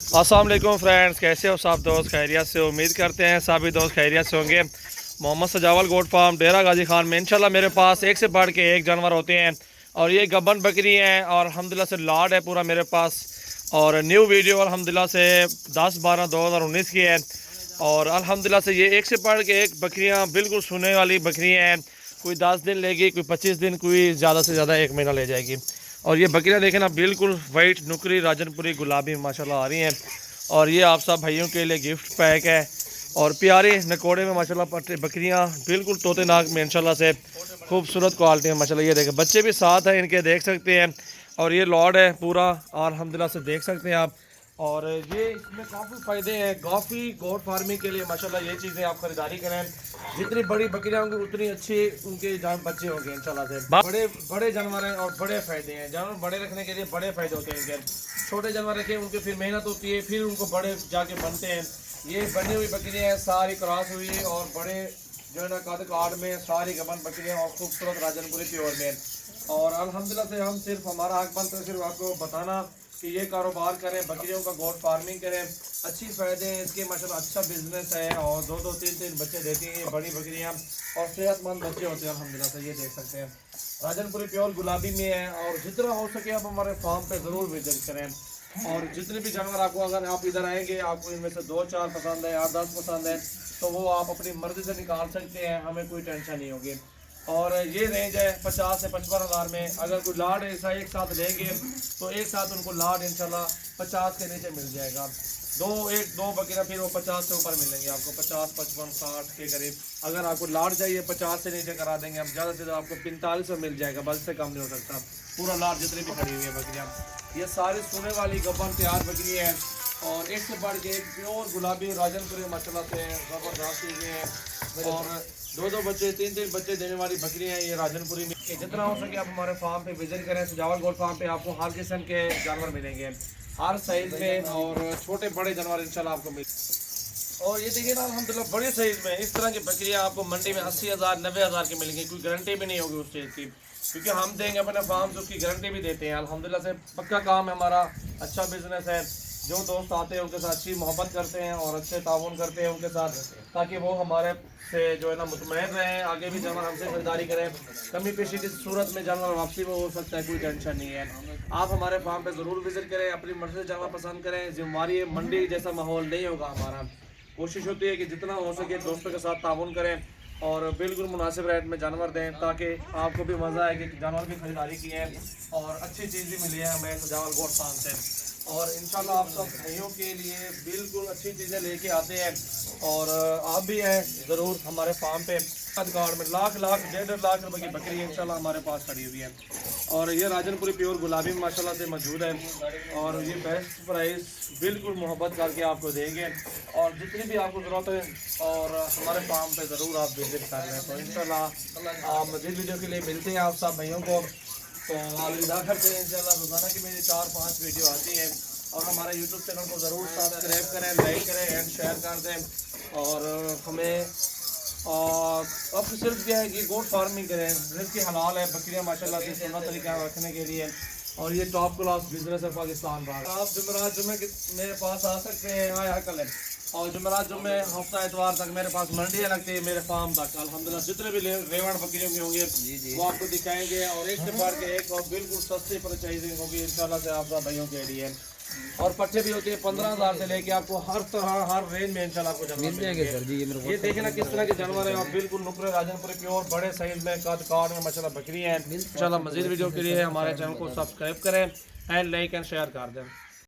अस्सलाम वालेकुम फ्रेंड्स, कैसे हो सब दोस्त? खैरियत से? उम्मीद करते हैं सभी दोस्त खैरियत से होंगे। मोहम्मद सजावल गोट फार्म डेरा गाजी खान में इंशाल्लाह मेरे पास एक से बढ़ के एक जानवर होते हैं और ये गब्बन बकरी हैं और अल्हम्दुलिल्लाह से लाड है पूरा मेरे पास। और न्यू वीडियो अल्हम्दुलिल्लाह से 10/12/2019 की है और अल्हम्दुलिल्लाह से ये एक से बढ़ के एक बकरियाँ बिल्कुल सुने वाली बकरियाँ हैं। कोई 10 दिन लेगी, कोई 25 दिन, कोई ज़्यादा से ज़्यादा 1 महीना ले जाएगी। और ये बकरियाँ देखें ना, बिल्कुल वाइट नुकरी राजनपुरी गुलाबी माशाल्लाह आ रही हैं। और ये आप सब भाइयों के लिए गिफ्ट पैक है और प्यारे नकोड़े में माशाल्लाह बकरियाँ बिल्कुल तोतेनाक में इंशाल्लाह से खूबसूरत क्वालिटी है माशाल्लाह। ये देखें, बच्चे भी साथ हैं इनके, देख सकते हैं। और ये लॉट है पूरा अल्हम्दुलिल्लाह से देख सकते हैं आप। और ये इसमें काफ़ी फ़ायदे हैं काफ़ी गोट फार्मिंग के लिए माशाल्लाह। ये चीज़ें आप ख़रीदारी करें, जितनी बड़ी बकरियाँ होंगी उतनी अच्छी उनके जान बच्चे होंगे इंशाल्लाह से। बड़े बड़े जानवर हैं और बड़े फ़ायदे हैं। जानवर बड़े रखने के लिए बड़े फ़ायदे होते हैं इनके। छोटे जानवर रखें, उनके फिर मेहनत होती है, फिर उनको बड़े जाके बनते हैं। ये बनी हुई बकरियाँ हैं, सारी क्रॉस हुई और बड़े जो है ना कद काट में सारी गबन बकरियाँ और खूबसूरत राजनपुरी प्योर में। और अल्हम्दुलिल्लाह से हम सिर्फ हमारा हक बनता है सिर्फ आपको बताना कि ये कारोबार करें, बकरियों का गोट फार्मिंग करें। अच्छी फ़ायदे हैं इसके माशाल्लाह, अच्छा बिजनेस है और 2-2 3-3 बच्चे देती हैं ये बड़ी बकरियां और सेहतमंद बच्चे होते हैं अल्हम्दुलिल्लाह से। ये देख सकते हैं राजनपुरी प्योर गुलाबी में है। और जितना हो सके आप हमारे फार्म पे ज़रूर विजिट करें। और जितने भी जानवर आपको, अगर आप इधर आएंगे आपको इनमें से 2-4 पसंद है, 8-10 पसंद है, तो वो आप अपनी मर्ज़ी से निकाल सकते हैं, हमें कोई टेंशन नहीं होगी। और ये रेंज है 50 से 55 हज़ार में। अगर कोई लाड ऐसा एक साथ लेंगे तो एक साथ उनको लाड इंशाल्लाह 50 के नीचे मिल जाएगा। दो बकरियाँ फिर वो 50 से ऊपर मिलेंगे आपको, 50, 55, 60 के करीब। अगर आपको लाड चाहिए 50 से नीचे करा देंगे हम, ज़्यादा से ज़्यादा आपको 45 में मिल जाएगा, बस से कम नहीं हो सकता। पूरा लाड जितनी भी खड़ी हुई है बकरियाँ, ये सारी सोने वाली गब्बन तैयार बकरी है और एक से बढ़ के एक प्योर गुलाबी राजनपुरी माशाल्लाह से ज़बरदस्त चीज़ें हैं। और 2-2 बच्चे, 3-3 बच्चे देने वाली बकरियाँ हैं ये राजनपुरी में। जितना हो सके आप हमारे फार्म पे विजिट करें। सजावल गोट फार्म पे आपको हर किस्म के जानवर मिलेंगे, हर साइज़ में, और छोटे बड़े जानवर इंशाल्लाह आपको मिल। और ये देखिए ना अल्हम्दुलिल्लाह बड़े साइज़ में इस तरह की बकरियाँ आपको मंडी में 80,000 90,000 की मिलेंगी। कोई गारंटी भी नहीं होगी उस चीज़ की, क्योंकि हम देंगे अपने फार्म से, उसकी गारंटी भी देते हैं। अल्हम्दुलिल्लाह से पक्का काम है हमारा, अच्छा बिजनेस है। जो दोस्त आते हैं उनके साथ अच्छी मोहब्बत करते हैं और अच्छे ताउन करते हैं उनके साथ, ताकि वो हमारे से जो है ना मुतमईन रहें, आगे भी जानवर हमसे खरीदारी करें। कमी पेशी की सूरत में जानवर वापसी में हो सकता है, कोई टेंशन नहीं है। आप हमारे फार्म पे ज़रूर विजिट करें, अपनी मर्जी से जानवर पसंद करें। जिम्मेवारी मंडी जैसा माहौल नहीं होगा हमारा। कोशिश होती है कि जितना हो सके दोस्तों के साथ ताउन करें और बिल्कुल मुनासिब रेट में जानवर दें, ताकि आपको भी मज़ा आए कि जानवर भी खरीदारी की है और अच्छी चीज़ भी मिली है हमें सजावल गोट फार्म से। और इंशाल्लाह आप सब भाइयों के लिए बिल्कुल अच्छी चीज़ें लेके आते हैं। और आप भी हैं ज़रूर हमारे फार्म पे। कार्ड में लाख 1.5 रुपए की बकरी इंशाल्लाह हमारे पास खड़ी हुई है। और ये राजनपुरी प्योर गुलाबी में माशाल्लाह से मौजूद है और ये बेस्ट प्राइस बिल्कुल मोहब्बत करके आपको देंगे। और जितनी भी आपको ज़रूरत है और हमारे फार्म पे ज़रूर आप विजिट कर लें। तो इंशाल्लाह आप मज़ीद वीडियो के लिए मिलते हैं आप सब भाइयों को। तो अलविदा करते हैं इंशाल्लाह। रोज़ाना की मेरी 4-5 वीडियो आती हैं और हमारे यूट्यूब चैनल को ज़रूर सब्सक्राइब करें, लाइक करें एंड शेयर कर दें। और हमें अब सिर्फ यह है कि गोट फार्मिंग करें, रिज़्क़ हलाल है। बकरियाँ माशाल्लाह से सुन्नत तरीका रखने के लिए और ये टॉप क्लास बिजनेस है पाकिस्तान का। आप जुमेरात जुम्मे मेरे पास आ सकते हैं, आया कल है। और जुमेरात जुम्मे हफ्ता इतवार तक मेरे पास मंडियाँ लगती है मेरे फार्म तक। अल्हम्दुलिल्लाह जितने भी रेवड़ बकरियों के होंगे वो आपको दिखाएंगे और एक से बढ़ के एक और बिल्कुल सस्ती प्राइसिंग होगी इंशाल्लाह से आप भाइयों के लिए। और पट्टे भी होते हैं 15,000 से लेके आपको हर तरह हर रेंज में इंशाल्लाह आपको जानवर मिल जाएंगे सर जी। ये देखें ना किस तरह के जानवर हैं और बिल्कुल नुकरे राजनपुरी प्योर बड़े साइज में कद काट में माशाल्लाह बकरी हैं। इंशाल्लाह मज़ीद वीडियो के लिए हमारे चैनल को सब्सक्राइब करें एंड लाइक एंड शेयर कर दें।